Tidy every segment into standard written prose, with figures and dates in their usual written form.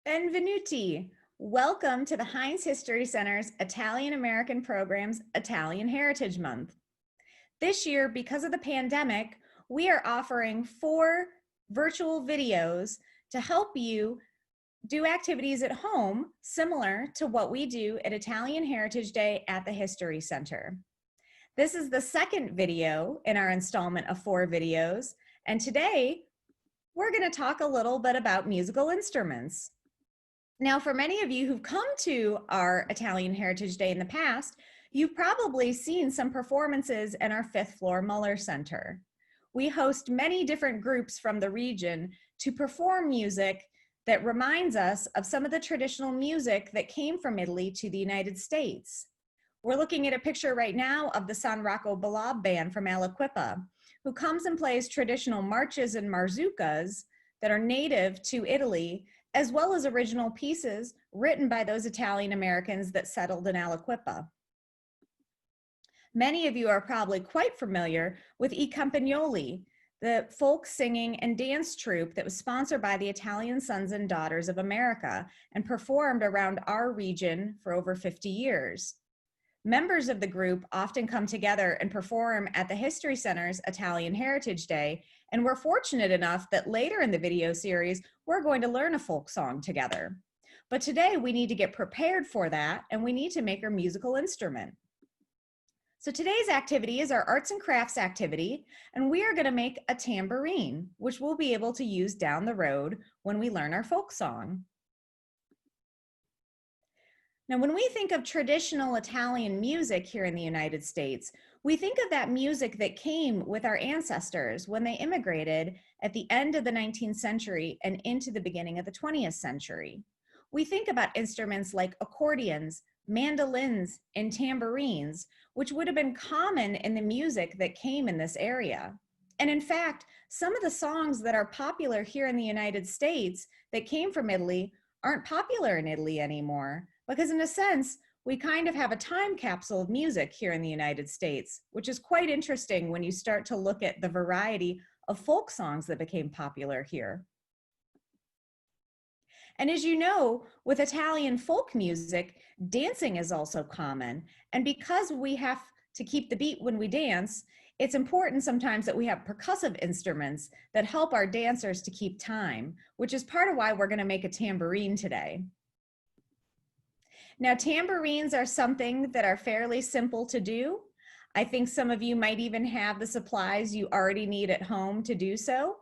Benvenuti. Welcome to the Heinz History Center's Italian American Program's Italian Heritage Month. This year, because of the pandemic, we are offering 4 virtual videos to help you do activities at home similar to what we do at Italian Heritage Day at the History Center. This is the second video in our installment of 4 videos, and today we're going to talk a little bit about musical instruments. Now, for many of you who've come to our Italian Heritage Day in the past, you've probably seen some performances in our 5th floor Muller Center. We host many different groups from the region to perform music that reminds us of some of the traditional music that came from Italy to the United States. We're looking at a picture right now of the San Rocco Ballab Band from Aliquippa, who comes and plays traditional marches and marzucas that are native to Italy, as well as original pieces written by those Italian Americans that settled in Aliquippa. Many of you are probably quite familiar with I Campagnoli, the folk singing and dance troupe that was sponsored by the Italian Sons and Daughters of America and performed around our region for over 50 years. Members of the group often come together and perform at the History Center's Italian Heritage Day, and we're fortunate enough that later in the video series, we're going to learn a folk song together. But today we need to get prepared for that, and we need to make our musical instrument. So today's activity is our arts and crafts activity, and we are going to make a tambourine, which we'll be able to use down the road when we learn our folk song. Now, when we think of traditional Italian music here in the United States, we think of that music that came with our ancestors when they immigrated at the end of the 19th century and into the beginning of the 20th century. We think about instruments like accordions, mandolins, and tambourines, which would have been common in the music that came in this area. And in fact, some of the songs that are popular here in the United States that came from Italy aren't popular in Italy anymore, because in a sense, we kind of have a time capsule of music here in the United States, which is quite interesting when you start to look at the variety of folk songs that became popular here. And as you know, with Italian folk music, dancing is also common. And because we have to keep the beat when we dance, it's important sometimes that we have percussive instruments that help our dancers to keep time, which is part of why we're going to make a tambourine today. Now, tambourines are something that are fairly simple to do. I think some of you might even have the supplies you already need at home to do so.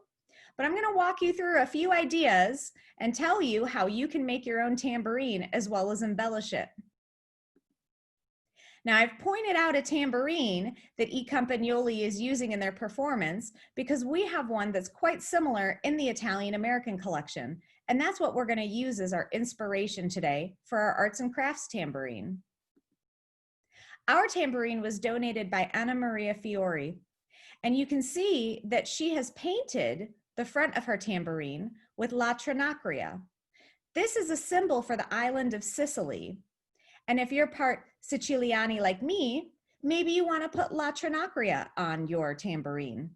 But I'm going to walk you through a few ideas and tell you how you can make your own tambourine as well as embellish it. Now, I've pointed out a tambourine that I Campagnoli is using in their performance because we have one that's quite similar in the Italian American collection. And that's what we're going to use as our inspiration today for our arts and crafts tambourine. Our tambourine was donated by Anna Maria Fiori, and you can see that she has painted the front of her tambourine with La Trinacria. This is a symbol for the island of Sicily. And if you're part Siciliani like me, maybe you want to put La Trinacria on your tambourine.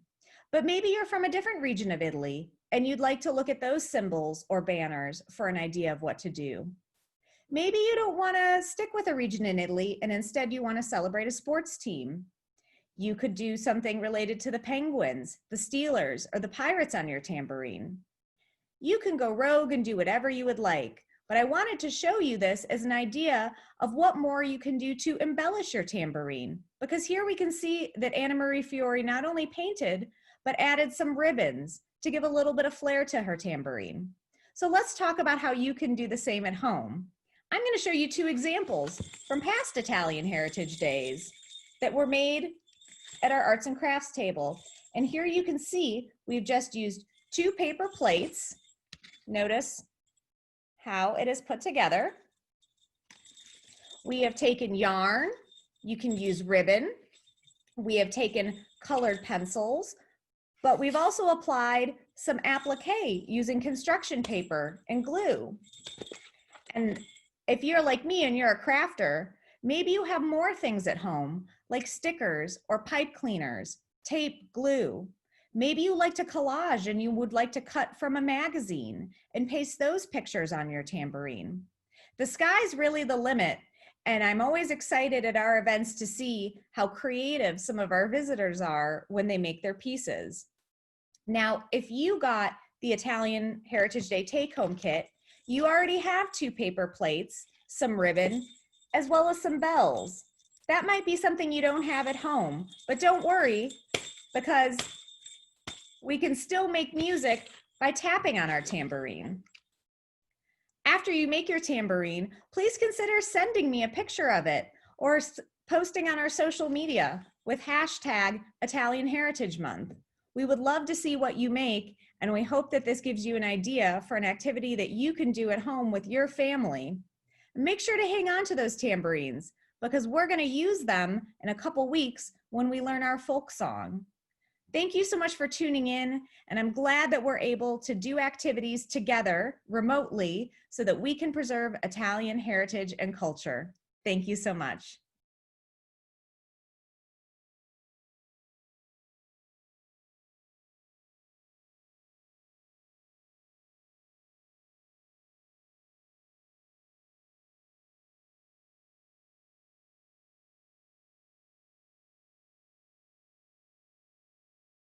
But maybe you're from a different region of Italy and you'd like to look at those symbols or banners for an idea of what to do. Maybe you don't want to stick with a region in Italy and instead you want to celebrate a sports team. You could do something related to the Penguins, the Steelers, or the Pirates on your tambourine. You can go rogue and do whatever you would like, but I wanted to show you this as an idea of what more you can do to embellish your tambourine, because here we can see that Anna Maria Fiori not only painted, but added some ribbons to give a little bit of flair to her tambourine. So let's talk about how you can do the same at home. I'm going to show you 2 examples from past Italian Heritage Days that were made at our arts and crafts table. And here you can see we've just used 2 paper plates. Notice how it is put together. We have taken yarn. You can use ribbon. We have taken colored pencils, but we've also applied some applique using construction paper and glue. And if you're like me and you're a crafter, maybe you have more things at home, like stickers or pipe cleaners, tape, glue. Maybe you like to collage and you would like to cut from a magazine and paste those pictures on your tambourine. The sky's really the limit, and I'm always excited at our events to see how creative some of our visitors are when they make their pieces. Now, if you got the Italian Heritage Day take-home kit, you already have 2 paper plates, some ribbon, as well as some bells. That might be something you don't have at home, but don't worry, because we can still make music by tapping on our tambourine. After you make your tambourine, please consider sending me a picture of it or posting on our social media with hashtag Italian Heritage Month. We would love to see what you make, and we hope that this gives you an idea for an activity that you can do at home with your family. Make sure to hang on to those tambourines because we're going to use them in a couple weeks when we learn our folk song. Thank you so much for tuning in, and I'm glad that we're able to do activities together remotely so that we can preserve Italian heritage and culture. Thank you so much.